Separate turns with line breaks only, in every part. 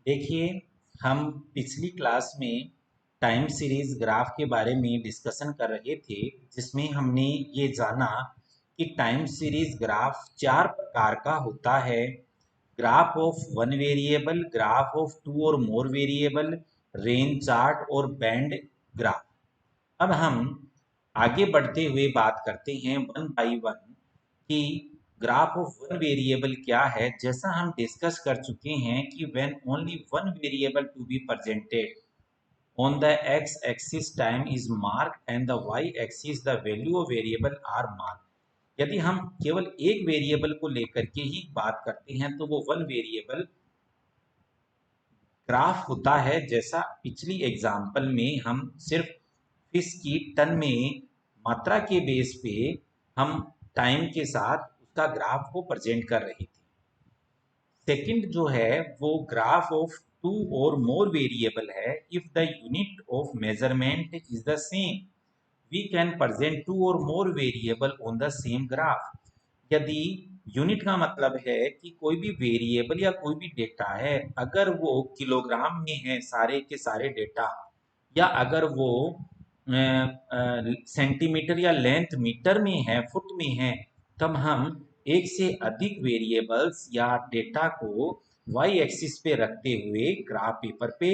देखिए, हम पिछली क्लास में टाइम सीरीज ग्राफ के बारे में डिस्कशन कर रहे थे, जिसमें हमने ये जाना कि टाइम सीरीज ग्राफ चार प्रकार का होता है। Graph of one variable, graph of two और मोर वेरिएबल, रेंज चार्ट और बैंड ग्राफ। अब हम आगे बढ़ते हुए बात करते हैं वन बाय वन कि ग्राफ ऑफ वन वेरिएबल क्या है। जैसा हम डिस्कस कर चुके हैं कि when only one variable to be presented on the X axis time is marked and the Y axis the value of variable are marked. यदि हम केवल एक वेरिएबल को लेकर के ही बात करते हैं तो वो वन वेरिएबल ग्राफ होता है। जैसा पिछली एग्जाम्पल में हम सिर्फ फिश की टन में मात्रा के बेस पे हम टाइम के साथ उसका ग्राफ को प्रेजेंट कर रहे थे। सेकंड जो है वो ग्राफ ऑफ टू और मोर वेरिएबल है। If the unit of measurement is the same we can present two और more variable on the same graph. यदि यूनिट का मतलब है कि कोई भी वेरिएबल या कोई भी डेटा है, अगर वो किलोग्राम में है सारे के सारे डेटा, या अगर वो सेंटीमीटर या लेंथ मीटर में है, फुट में है, तब हम एक से अधिक वेरिएबल्स या डेटा को वाई एक्सिस पे रखते हुए ग्राफ पेपर पे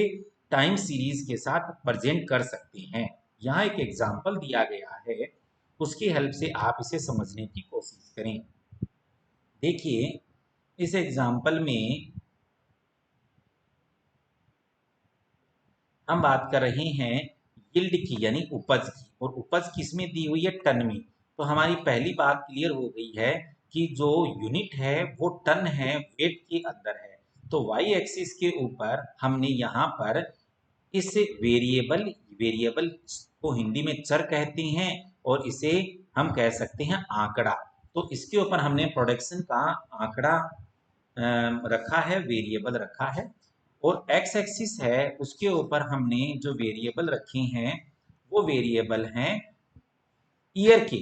टाइम सीरीज के साथ प्रेजेंट कर सकते हैं। यहाँ एक एग्जाम्पल दिया गया है, उसकी हेल्प से आप इसे समझने की कोशिश करें। देखिए, इस एग्जाम्पल में हम बात कर रहे हैं यील्ड की, यानी उपज की, और उपज किस में दी हुई है? टन में। तो हमारी पहली बात क्लियर हो गई है कि जो यूनिट है वो टन है, वेट के अंदर है। तो वाई एक्सिस के ऊपर हमने यहाँ पर इस वेरिएबल वेरिएबल को हिंदी में चर कहते हैं, और इसे हम कह सकते हैं आंकड़ा। तो इसके ऊपर हमने प्रोडक्शन का आंकड़ा रखा है, वेरिएबल रखा है। और एक्स एक्सिस है, उसके ऊपर हमने जो वेरिएबल रखे हैं वो वेरिएबल हैं ईयर के।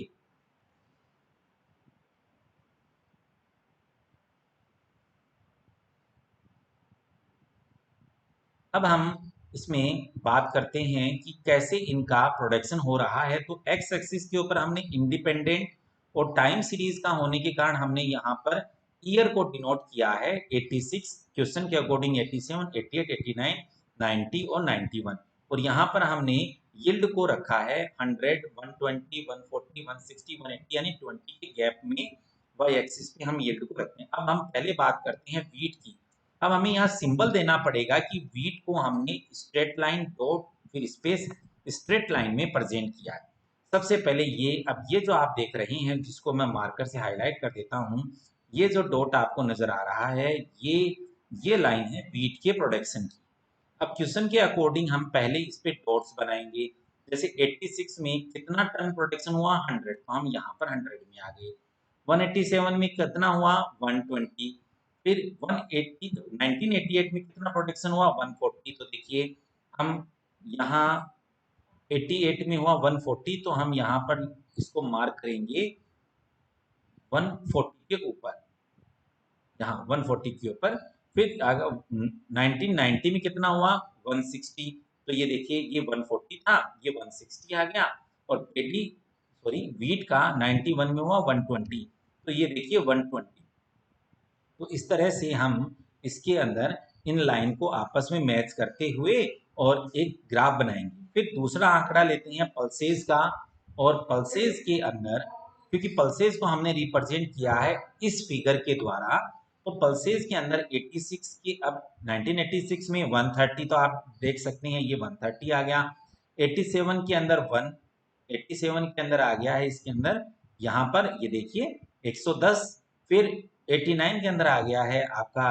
अब हम इसमें बात करते हैं कि कैसे इनका प्रोडक्शन हो रहा है। तो एक्स एक्सिस के ऊपर हमने इंडिपेंडेंट और टाइम सीरीज का होने के कारण हमने यहाँ पर ईयर को डिनोट किया है 86, क्वेश्चन के अकॉर्डिंग 87, 88, 89, 90 और 91। और यहाँ पर हमने यील्ड को रखा है 100, 120, 140, 160, 180, यानी 20 के गैप में वाई एक्सिस पे हम यील्ड को रखते हैं। अब हम पहले बात करते हैं वीट की। अब हमें यहाँ सिंबल देना पड़ेगा कि वीट को हमने स्ट्रेट लाइन, डॉट, फिर स्पेस, स्ट्रेट लाइन में प्रेजेंट किया है। सबसे पहले ये, अब ये जो आप देख रहे हैं, जिसको मैं मार्कर से हाईलाइट कर देता हूँ, ये जो डॉट आपको नजर आ रहा है, ये लाइन है वीट के प्रोडक्शन की। अब क्वेश्चन के अकॉर्डिंग हम पहले इस पे डॉट्स बनाएंगे। जैसे 86 में कितना टन प्रोडक्शन हुआ? 100, तो हम यहाँ पर 100 में आ गए। 187 में कितना हुआ? 120। फिर 180, 1988 में कितना प्रोडक्शन हुआ? 140। तो देखिए, हम यहाँ 88 में हुआ 140, तो हम यहाँ पर इसको मार्क करेंगे 140 के ऊपर, यहाँ 140 के ऊपर। फिर 1990 में कितना हुआ? 160। तो ये देखिए, ये 140 था, ये 160 आ गया। और पेडी, सॉरी, वीट का 91 में हुआ 120, तो ये देखिए 120। तो इस तरह से हम इसके अंदर इन लाइन को आपस में मैच करते हुए और एक ग्राफ बनाएंगे। फिर दूसरा आंकड़ा लेते हैं पल्सेस का, और पल्सेस के अंदर, क्योंकि पल्सेस को हमने रिप्रेजेंट किया है इस फिगर के द्वारा, तो पल्सेस के अंदर 86 के, अब 1986 में 130, तो आप देख सकते हैं ये 130 आ गया। 87 के अंदर 87 के अंदर आ गया है इसके अंदर, यहाँ पर ये देखिए 110। फिर 89 के अंदर आ गया है आपका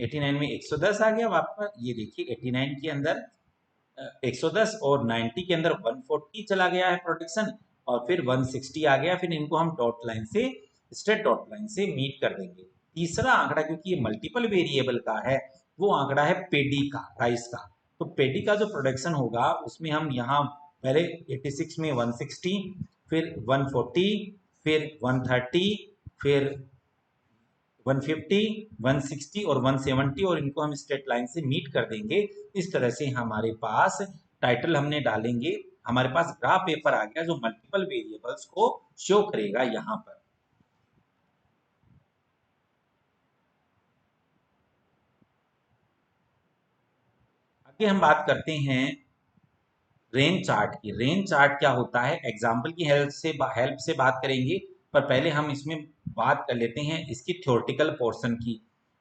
89 में 110 आ गया आपका, ये देखिए 89 के अंदर 110, और 90 के अंदर 140 चला गया है प्रोडक्शन, और फिर 160 आ गया। फिर इनको हम डॉट लाइन से, स्ट्रेट डॉट लाइन से मीट कर देंगे। तीसरा आंकड़ा, क्योंकि ये मल्टीपल वेरिएबल का है, वो आंकड़ा है पेडी का, राइस का। तो पेडी का जो प्रोडक्शन होगा उसमें हम यहाँ पहले 86 में 160, फिर 140, फिर 130, फिर 150, 160 और 170 और इनको हम स्ट्रेट लाइन से मीट कर देंगे। इस तरह से हमारे पास टाइटल हमने डालेंगे, हमारे पास ग्राफ पेपर आ गया जो मल्टीपल वेरिएबल्स को शो करेगा यहाँ पर। आगे हम बात करते हैं रेंज चार्ट की। रेंज चार्ट क्या होता है, एग्जाम्पल की हेल्प से बात करेंगे, पर पहले हम इसमें बात कर लेते हैं इसकी थ्योरेटिकल पोर्शन की।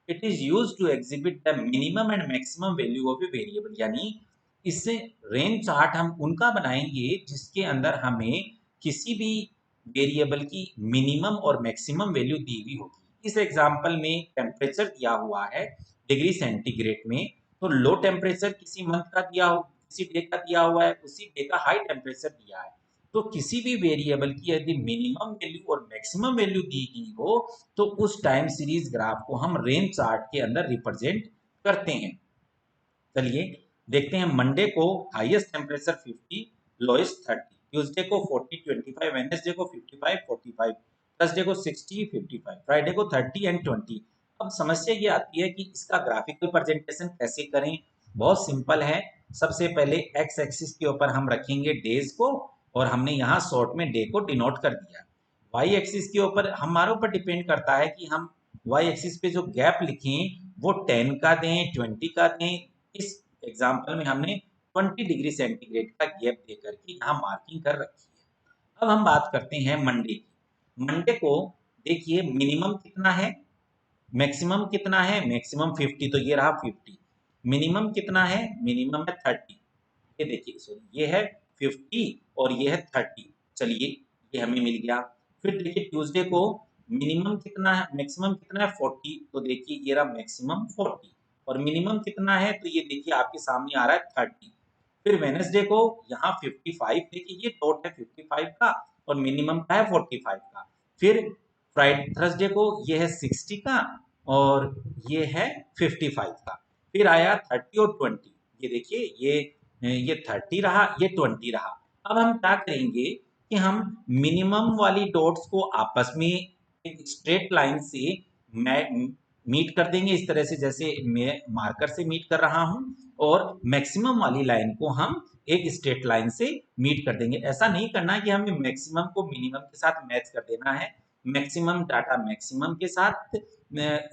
It is use to exhibit the minimum and maximum value of a variable, यानी इससे रेंज चार्ट हम उनका बनाएंगे जिसके अंदर हमें किसी भी वेरिएबल की मिनिमम और मैक्सिमम वैल्यू दी हुई होगी। इस एग्जाम्पल में टेम्परेचर दिया हुआ है डिग्री सेंटीग्रेड में, तो लो टेम्परेचर किसी मंथ का दिया हो, किसी डे का दिया हुआ है, उसी डे का हाई टेम्परेचर दिया है। तो किसी भी वेरिएबल की यदि मिनिमम वैल्यू और मैक्सिमम वैल्यू दी गई हो तो उस टाइम सीरीज ग्राफ को हम रेंज चार्ट के अंदर रिप्रेजेंट करते हैं। चलिए देखते हैं, मंडे को हाईएस्ट टेम्परेचर 50, लोएस्ट 30, ट्यूसडे को 40 25, वेडनेसडे को 55 45, थर्सडे को 60 55, फ्राइडे को 30 एंड 20। अब समस्या ये आती है कि इसका ग्राफिकल प्रेजेंटेशन कैसे करें। बहुत सिंपल है, सबसे पहले एक्स एक्सिस के ऊपर हम रखेंगे डेज को और हमने यहाँ शॉर्ट में डे को डिनोट कर दिया। वाई एक्सिस के ऊपर हमारे ऊपर डिपेंड करता है कि हम वाई एक्सिस पे जो गैप लिखें वो 10 का दें, 20 का दें। इस एग्जाम्पल में हमने 20 डिग्री सेंटीग्रेड का गैप देकर के यहाँ मार्किंग कर रखी है। अब हम बात करते हैं मंडे की। मंडे को देखिए मिनिमम कितना है, मैक्सिमम कितना है, मैक्सिमम 50, तो ये रहा 50। मिनिमम कितना है, मिनिमम है 30, ये देखिए सॉरी ये है 50 और ये है 30। चलिए ये हमें मिल गया। फिर देखिए ट्यूसडे को मिनिमम कितना है, मैक्सिमम कितना है 40, तो देखिए ये रहा मैक्सिमम 40 और मिनिमम कितना है, तो ये देखिए आपके सामने आ रहा है 30। फिर वेडनेसडे को यहाँ 55, देखिए ये डॉट है 55 का और मिनिमम का है 45 का। फिर फ्राइडे थर्सडे को ये है 60 का और ये है 55 का। फिर आया 30 और 20, ये देखिए ये 30 रहा, ये 20 रहा। अब हम क्या करेंगे कि हम मिनिमम वाली डॉट्स को आपस में एक स्ट्रेट लाइन से मीट कर देंगे, इस तरह से जैसे मैं मार्कर से मीट कर रहा हूं, और मैक्सिमम वाली लाइन को हम एक स्ट्रेट लाइन से मीट कर देंगे। ऐसा नहीं करना है कि हमें मैक्सिमम को मिनिमम के साथ मैच कर देना है, मैक्सिमम डाटा मैक्सिमम के साथ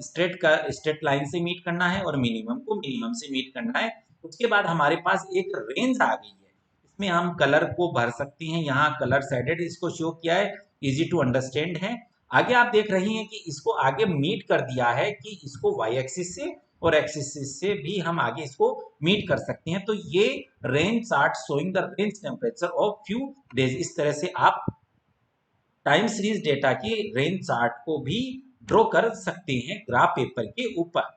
स्ट्रेट लाइन से मीट करना है और मिनिमम को मिनिमम से मीट करना है। उसके बाद हमारे पास एक रेंज आ गई है, इसमें हम कलर को भर सकते हैं, यहाँ कलर शेडेड इसको शो किया है, इजी टू अंडरस्टैंड है। आगे आप देख रहे हैं कि इसको आगे मीट कर दिया है कि इसको वाई एक्सिस से और एक्सिस से भी हम आगे इसको मीट कर सकते हैं। तो ये range chart showing the range temperature of few days, इस तरह से आप टाइम सीरीज डेटा की रेंज चार्ट को भी ड्रॉ कर सकते हैं ग्राफ पेपर के ऊपर।